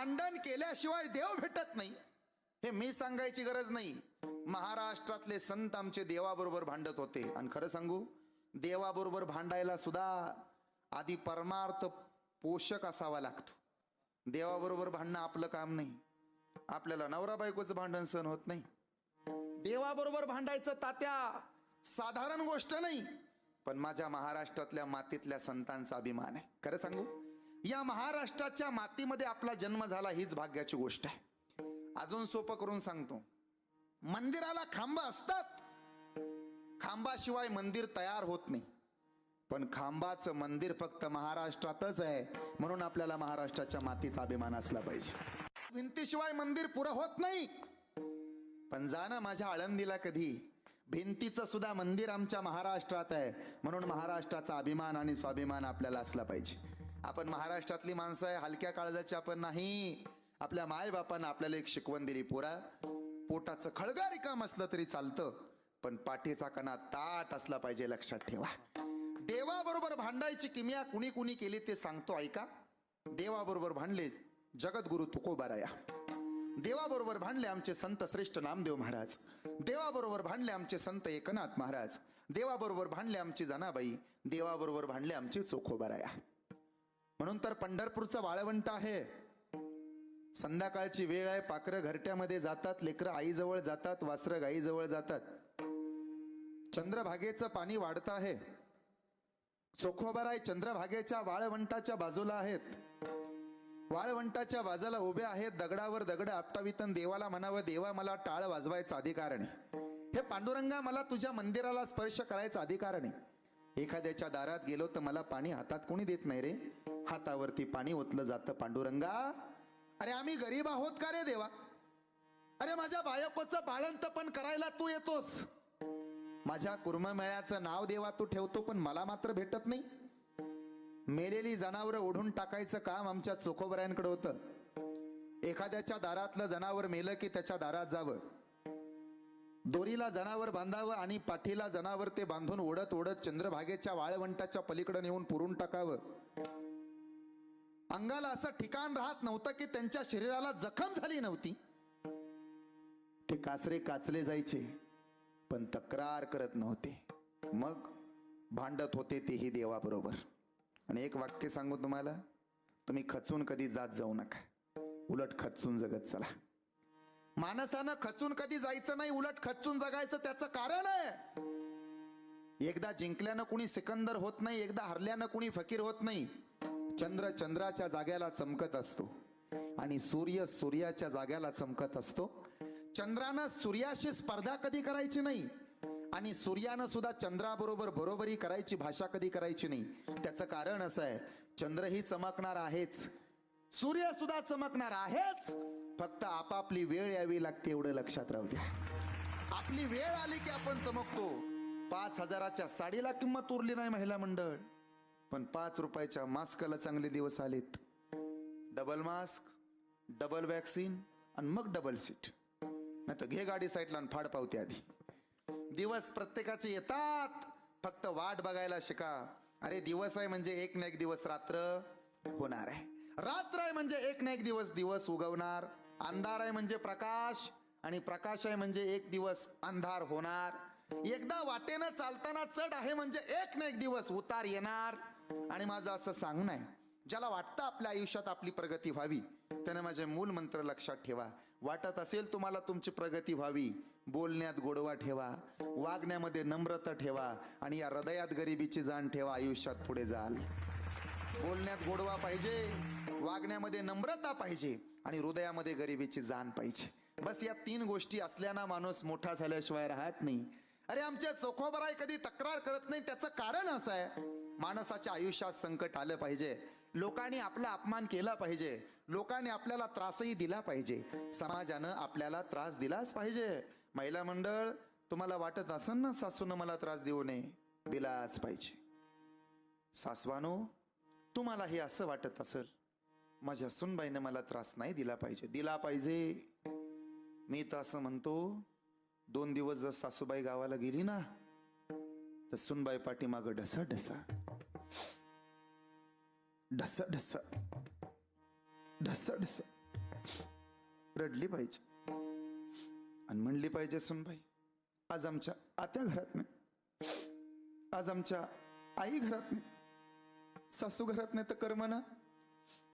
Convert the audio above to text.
भांडण केल्याशिवाय देव भेटत नाही हे मी सांगायची गरज नाही. महाराष्ट्रातले संत आमचे देवाबरोबर भांडत होते. आणि खरं सांगू, देवाबरोबर भांडायला सुद्धा आधी परमार्थ पोषक असावा लागतो. देवाबरोबर भांडणं आपलं काम नाही. आपल्याला नवरा बायकोचं भांडण सहन होत नाही. देवाबरोबर भांडायचं तात्या साधारण गोष्ट नाही. पण माझ्या महाराष्ट्रातल्या मातीतल्या संतांचा अभिमान आहे. खरं सांगू, या महाराष्ट्राच्या मातीमध्ये आपला जन्म झाला हीच भाग्याची गोष्ट आहे. अजून सोपं करून सांगतो, मंदिराला खांब असतात, खांबाशिवाय मंदिर तयार होत नाही. पण खांबाचं मंदिर फक्त महाराष्ट्रातच आहे, म्हणून आपल्याला महाराष्ट्राच्या मातीचा अभिमान असला पाहिजे. भिंतीशिवाय मंदिर पुरं होत नाही. पण जाणं माझ्या आळंदीला कधी, भिंतीचं सुद्धा मंदिर आमच्या महाराष्ट्रात आहे, म्हणून महाराष्ट्राचा अभिमान आणि स्वाभिमान आपल्याला असला पाहिजे. आपण महाराष्ट्रातली माणसं आहे, हलक्या काळजाची आपण नाही. आपल्या मायबापांना आपल्याला एक शिकवण दिली, पोरा, पोटाचं खळगा रिकाम असलं तरी चालतं, पण पाठीचा कणा ताट असला पाहिजे, लक्षात ठेवा. देवाबरोबर भांडायची किमया कुणी कुणी केली ते सांगतो, ऐका. देवाबरोबर भांडले जगद्गुरु तुकोबाराया, देवाबरोबर भांडले आमचे संत श्रेष्ठ नामदेव महाराज, देवाबरोबर भांडले आमचे संत एकनाथ महाराज, देवाबरोबर भांडले आमची जनाबाई, देवाबरोबर भांडले आमचे चोखोबाराया. म्हणून तर पंढरपूरचं वाळवंट आहे. संध्याकाळची वेळ आहे, पाखरं घरट्यामध्ये जातात, लेकरं आईजवळ जातात, वासरं गाईजवळ जातात. चंद्रभागेचं पाणी वाढतं आहे. चोखोबाराय चंद्रभागेच्या वाळवंटाच्या बाजूला आहेत. वाळवंटाच्या बाजूला उभे आहेत, दगडावर दगड आपटावितन देवाला म्हणावं, देवा मला टाळ वाजवायचा अधिकार नाही, हे पांडुरंगा मला तुझ्या मंदिराला स्पर्श करायचा अधिकार नाही. एखाद्याच्या दारात गेलो तर मला पाणी हातात कोणी देत नाही रे, हातावरती पाणी ओतलं जातं. पांडुरंगा, अरे आम्ही गरीब आहोत का रे देवा? अरे माझ्या बायकोचं बाळंत पण करायला तू येतोस, माझ्या कुर्ममेळ्याचं नाव देवा तू ठेवतो, पण मला मात्र भेटत नाही. मेलेली जनावरं ओढून टाकायचं काम आमच्या चोखोबरायांकडे होतं. एखाद्याच्या दारातलं जनावर मेलं की त्याच्या दारात जावं, दोरीला जनावर बांधावं आणि पाठीला जनावर ते बांधून ओढत ओढत चंद्रभागेच्या वाळवंटाच्या पलीकडे नेऊन पुरून टाकावं. अंगाला असं ठिकाण राहत नव्हतं की त्यांच्या शरीराला जखम झाली नव्हती. ते कासरे काचले जायचे, पण तक्रार करत नव्हते. मग भांडत होते तेही देवाबरोबर. आणि एक वाक्य सांगू तुम्हाला, तुम्ही खचून कधी जात जाऊ नका, उलट खचून जगत चला. माणसानं खचून कधी जायचं नाही, उलट खचून जगायचं. त्याचं कारण आहे, एकदा जिंकल्यानं कुणी सिकंदर होत नाही, एकदा हरल्यानं कुणी फकीर होत नाही. चंद्र चंद्राच्या जाग्याला चमकत असतो आणि सूर्य सूर्याच्या जाग्याला चमकत असतो. चंद्रानं सूर्याशी स्पर्धा कधी करायची नाही आणि सूर्यानं सुद्धा चंद्राबरोबर बरोबरी करायची भाषा कधी करायची नाही. त्याचं कारण असं आहे, चंद्रही चमकणार आहेच, सूर्य सुद्धा चमकणार आहेच, फक्त आपापली वेळ यावी लागते, एवढं लक्षात राहू द्या. आपली वेळ आली की आपण चमकतो. 5,000च्या साडीला किंमत उरली नाही महिला मंडळ, पण 5 रुपयाच्या मास्कला चांगले दिवस आलेत. डबल मास्क, डबल वॅक्सिन आणि मग डबल सीट, नाही तर घे गाडी साईडला आणि फाड पावते आधी. दिवस प्रत्येकाचे येतात, फक्त वाट बघायला शिका. अरे दिवस आहे म्हणजे एक ना एक दिवस रात्र होणार आहे, रात्र आहे म्हणजे एक ना एक दिवस दिवस उगवणार, अंधार आहे म्हणजे प्रकाश, आणि प्रकाश आहे म्हणजे एक दिवस अंधार होणार. एकदा वाटेनं चालताना चढ आहे म्हणजे एक ना एक दिवस उतार येणार. आणि माझं असं सांगणं आहे, ज्याला वाटतं आपल्या आयुष्यात आपली प्रगती व्हावी त्याने माझे मूल मंत्र लक्षात ठेवा. वाटत असेल तुम्हाला तुमची प्रगती व्हावी, बोलण्यात गोडवा ठेवा, वागण्यामध्ये नम्रता ठेवा आणि या हृदयात गरिबीची जाण ठेवा, आयुष्यात पुढे जाल. बोलण्यात गोडवा पाहिजे, वागण्यामध्ये नम्रता पाहिजे आणि हृदयामध्ये गरिबीची जाण पाहिजे. बस या 3 गोष्टी असल्याना माणूस मोठा झाल्याशिवाय राहत नाही. अरे आमच्या चोखोबराय कधी तक्रार करत नाही, त्याचं कारण असं आहे, माणसाच्या आयुष्यात संकट आलं पाहिजे, लोकांनी आपला अपमान केला पाहिजे, लोकांनी आपल्याला त्रासही दिला पाहिजे, समाजानं आपल्याला त्रास दिलाच पाहिजे. महिला मंडळ, तुम्हाला वाटत असेल ना सासूनं मला त्रास देऊ नये, दिलाच पाहिजे. सासवानो, तुम्हाला हे असं वाटत असेल माझ्या सुनबाईने मला त्रास नाही दिला पाहिजे, दिला पाहिजे. मी तर असं म्हणतो, 2 दिवस जर सासूबाई गावाला गेली ना तर सुनबाई पाठीमागं ढसा ढसा ढसा ढसा ढसा ढसा रडली पाहिजे आणि म्हणली पाहिजे, सुनबाई आज आमच्या आत्या घरात नाही, आज आमच्या आई घरात नाही, सासू घरात नाही तर कर्म ना